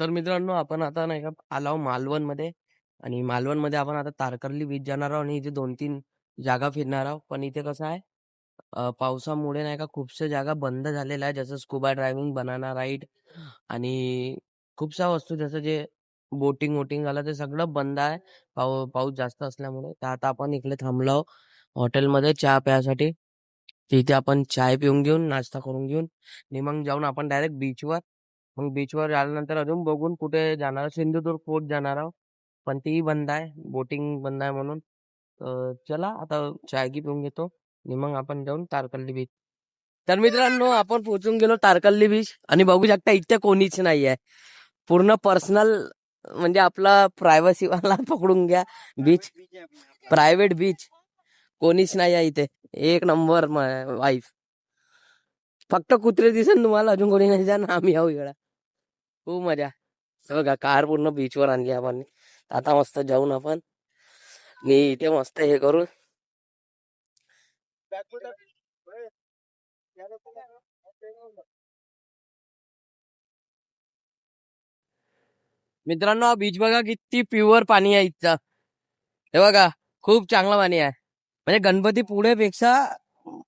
तर मित्रांनो, आपण आता नाही का आलो मालवणमध्ये. आणि मालवणमध्ये आपण आता तारकर्ली बीच जाणार आहोत आणि इथे 2-3 जागा फिरणार आहोत. पण इथे कसं आहे, पावसामुळे नाही का खूपशा जागा बंद झालेल्या आहेत. जसं स्कुबा ड्रायव्हिंग, बनाना राईड आणि खूपशा वस्तू जसं जे बोटिंग झालं ते सगळं बंद आहे. पाऊस जास्त असल्यामुळे. तर आता आपण इकडे थांबलो आहोत हॉटेलमध्ये चहा प्यायसाठी. तिथे आपण चाय पिऊन घेऊन, नाश्ता करून घेऊन आणि मग जाऊन आपण डायरेक्ट बीचवर. मग बीचवर आल्यानंतर अजून बघून कुठे जाणार. सिंधुदुर्ग फोर्ट जाणार आहोत. पण तीही बंद आहे. बोटिंग बंद आहे म्हणून. चला आता चाय की पिऊन घेतो आणि मग आपण जाऊन तारकर्ली बीच. तर मित्रांनो, आपण पोहोचून गेलो तारकर्ली बीच आणि बघू शकता इथे कोणीच नाही आहे. पूर्ण पर्सनल म्हणजे आपला प्रायव्हसी वाला पकडून घ्या बीच. Private beach. कोणीच नाही आहे इथे. एक नंबर वाईफ. फक्त कुत्रे दिसन तुम्हाला, अजून कोणी नाही जाणार. आम्ही आहो इकडं. खूप मजा. हे बघा कार पूर्ण बीचवर आणली आपण. आता मस्त जाऊन आपण मी इथे मस्त हे करू. मित्रांनो, हा बीच बघा किती प्युअर पाणी आहे इथचं. हे बघा खूप चांगलं पाणी आहे. म्हणजे गणपती पुढे पेक्षा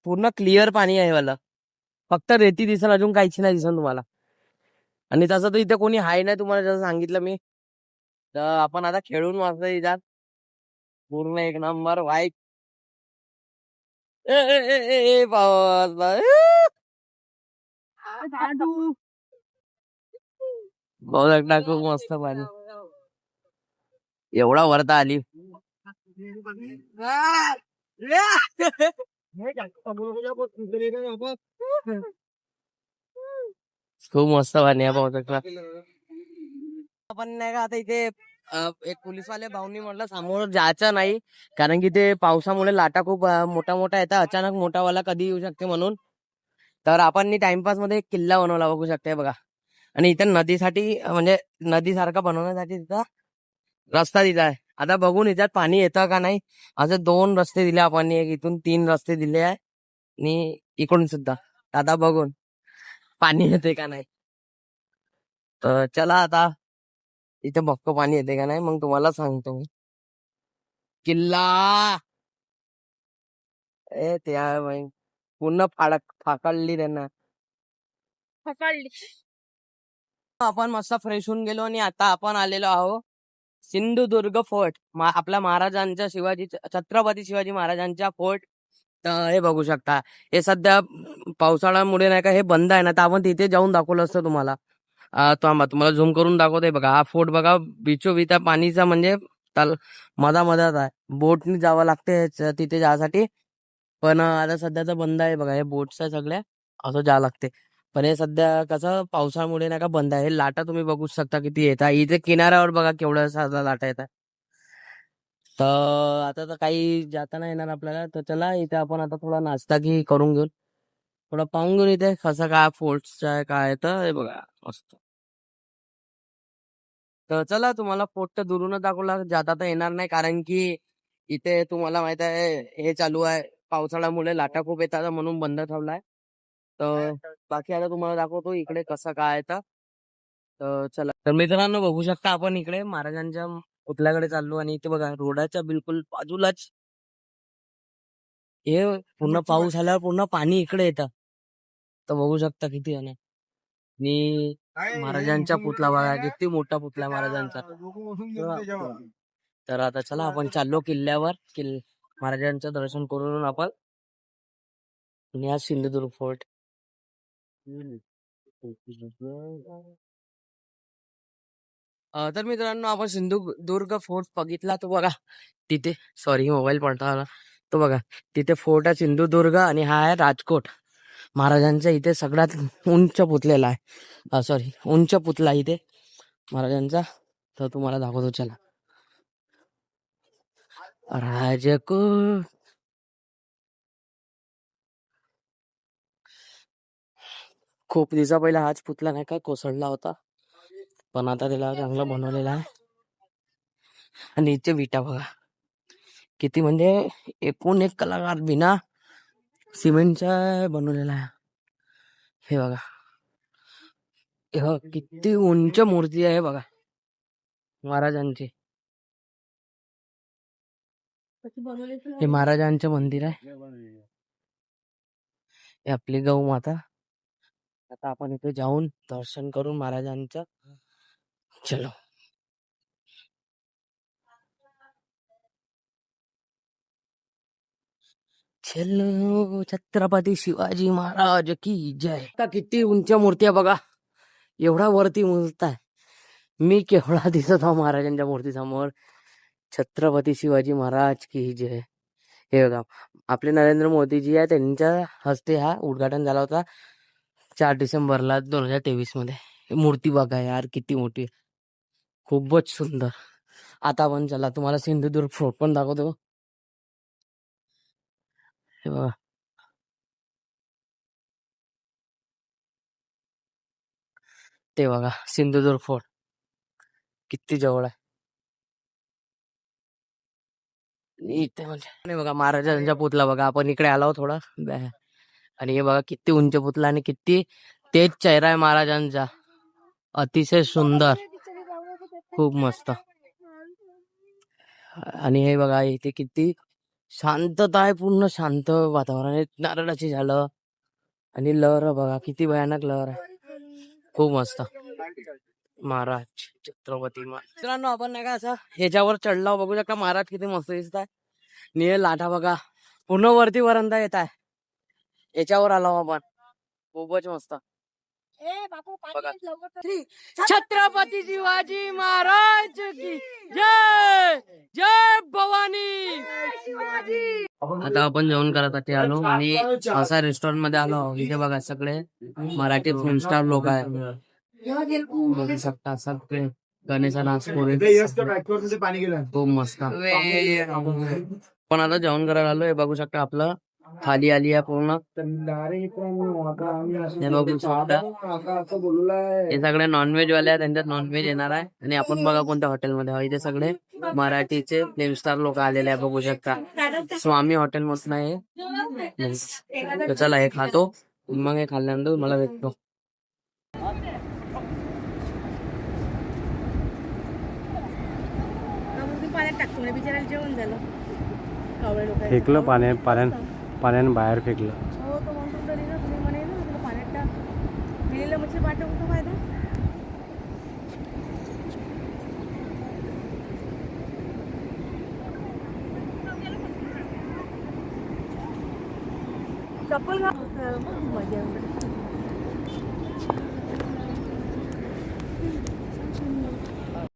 पूर्ण क्लिअर पाणी आहे वाला. फक्त रेती दिसल, अजून काहीच नाही दिसल तुम्हाला. आणि तसं तर इथे कोणी हाय नाही, तुम्हाला जसं सांगितलं मी. तर आपण आता खेळून मस्त इथं पूर्ण एक नंबर वाईट. ए ए ए ए ए पावस बघू शकता खूप मस्त पाणी. एवढा वरता आली. खूप मस्त पाणी आहे पाहू शकता. आपण नाही का आता इथे एक पोलीसवाले भाऊनी म्हटलं समोर जायचं नाही, कारण की ते पावसामुळे लाटा खूप मोठा मोठा येतात. अचानक मोठावाला कधी येऊ शकते म्हणून. तर आपण टाइमपास मध्ये एक किल्ला बनवला बघू शकते बघा. आणि इथे नदीसाठी म्हणजे नदीसारखा बनवण्यासाठी तिथं रस्ता दिला आहे. आता बघून याच्यात पाणी येतं का नाही. असे 2 रस्ते दिले आपण. एक इथून 3 रस्ते दिले आहे आणि इकडून सुद्धा. आता बघून पाणी येते का नाही. तर चला आता इथे बघतो पाणी येते का नाही, मग तुम्हाला सांगतो मी. किल्ला ए ते आहे बाई. पूर्ण फाकडली त्यांना. फाकडली. आपण मस्त फ्रेश होऊन गेलो आणि आता आपण आलेलो आहोत सिंधुदुर्ग फोर्ट. आपल्या महाराजांच्या छत्रपती शिवाजी महाराजांच्या फोर्ट. तर हे बघू शकता. हे सध्या पावसाळ्यामुळे नाही का हे बंद आहे ना, तर आपण तिथे जाऊन दाखवलं असतं तुम्हाला. थांबा तुम्हाला झूम करून दाखवतोय बघा. हा फोर्ट बघा बिचोबीचा पाणीचा म्हणजे मधात आहे. बोटनी जावं लागते तिथे जायसाठी. पण आता सध्या तर बंद आहे बघा. हे बोट्स आहे सगळ्या. असं जावं लागते. पण हे सध्या कसं पावसामुळे नाही का बंद आहे. हे लाटा तुम्ही बघू शकता किती येतात. इथे किनाऱ्यावर बघा केवढ्या साध्या लाटा येतात. तर आता तर काही जाता नाही येणार आपल्याला. तर चला इथे आपण आता थोडा नाश्ता की करून घेऊन थोडं पाहून घेऊन इथे कसं काय फोर्ट्स आहे काय. तर हे बघा मस्त. तर चला तुम्हाला फोर्ट तर दुरूनच दाखवला. जाता तर येणार नाही, कारण की इथे तुम्हाला माहित आहे हे चालू आहे. पावसाळ्यामुळे लाटा खूप येतात म्हणून बंद ठेवलाय. तर बाकी आता तुम्हाला दाखवतो इकडे कसं काय आहे. तर चला. तर मित्रांनो बघू शकता आपण इकडे महाराजांच्या पुतळ्याकडे चाललो आणि इथे बघा रोडाच्या बिलकुल बाजूलाच हे पूर्ण पाऊस आल्यावर पूर्ण पाणी इकडे येतं. तर बघू शकता किती आहे. आणि महाराजांचा पुतळा बघा किती मोठा पुतळा महाराजांचा. तर आता चला आपण चाललो किल्ल्यावर. महाराजांचं दर्शन करून आपण आणि हा सिंधुदुर्ग फोर्ट. तर मित्रांनो आपण सिंधुदुर्ग फोर्ट बघितला तो बघा तिथे. सॉरी मोबाईल पडता आला. तो बघा तिथे फोर्ट आहे सिंधुदुर्ग आणि हा आहे राजकोट. महाराजांच्या इथे सगळ्यात उंच पुतलेला आहे. सॉरी उंच पुतला इथे महाराजांचा. तर तुम्हाला दाखवतो चला. राजकोट. खूप दिवसा पहिला हाच पुतला नाही का कोसळला होता, पण आता त्याला चांगला बनवलेला आहे. आणि इथे विटा बघा किती, म्हणजे एकूण एक कलाकार बिना सिमेंटचा बनवलेला आहे. हे बघा किती उंच मूर्ती आहे बघा महाराजांची. हे महाराजांचं मंदिर आहे. हे आपली गौ माता. आता आपण इथे जाऊन दर्शन करून महाराजांचं. चलो. चलो छत्रपती शिवाजी महाराज की जय. आता किती उंच मूर्ती आहे बघा. एवढा वरती मूर्त आहे. मी केवढा दिसत आहो महाराजांच्या मूर्ती समोर. छत्रपती शिवाजी महाराज की जय. हे बघा आपले नरेंद्र मोदीजी आहे, त्यांच्या हस्ते हा उद्घाटन झाला होता 4 डिसेंबरला 2023 मध्ये. मूर्ती बघा यार किती मोठी, खूपच सुंदर. आता आपण चला तुम्हाला सिंधुदुर्ग फोर्ट पण दाखवतो. हे बघा ते बघा सिंधुदुर्ग फोर्ट किती जवळ आहे. इथे म्हणजे बघा महाराजांचा पुतळा बघा. आपण इकडे आलो थोडा आणि हे बघा किती उंच पुतळा आणि किती तेज चेहरा आहे महाराजांचा. अतिशय सुंदर, खूप मस्त. आणि हे बघा इथे किती शांतता आहे, पूर्ण शांत वातावरण आहे. नारळाची झाडं आणि लहर बघा किती भयानक लहर आहे, खूप मस्त. महाराज छत्रपती मित्रांनो आपण नाही का असं ह्याच्यावर चढला बघू शकता. महाराज किती मस्त दिसत आहे. निळ लाटा बघा पूर्ण वरती पर्यंत येत आहे. याच्यावर आलो आपण, खूपच मस्त. छत्रपती शिवाजी महाराज की जय. जय भवानी. आता आपण जेवण करत आलो आणि असा रेस्टॉरंट मध्ये आलो. इथे बघा सगळे मराठी फिल्म स्टार लोक आहेत. बघू शकता सगळे गणेशा नाचपुरे, खूप मस्त. पण आता जेवण करायला आलो. हे बघू शकता आपलं थाली आली आहे पूर्ण. हे बघू शकता हे सगळे नॉनव्हेज वाले आहेत, त्यांच्यात नॉनव्हेज येणार आहे. आणि आपण बघा कोणत्या हॉटेलमध्ये इथे सगळे मराठीचे फिल्म स्टार लोक आलेले आहे. बघू शकता स्वामी हॉटेल मस्त आहे. चला हे खातो, मग हे खाल्ल्यानंतर मला भेटतो. फेकलं पाण्यानं बाहेर फेकलं. चप्पल घाल.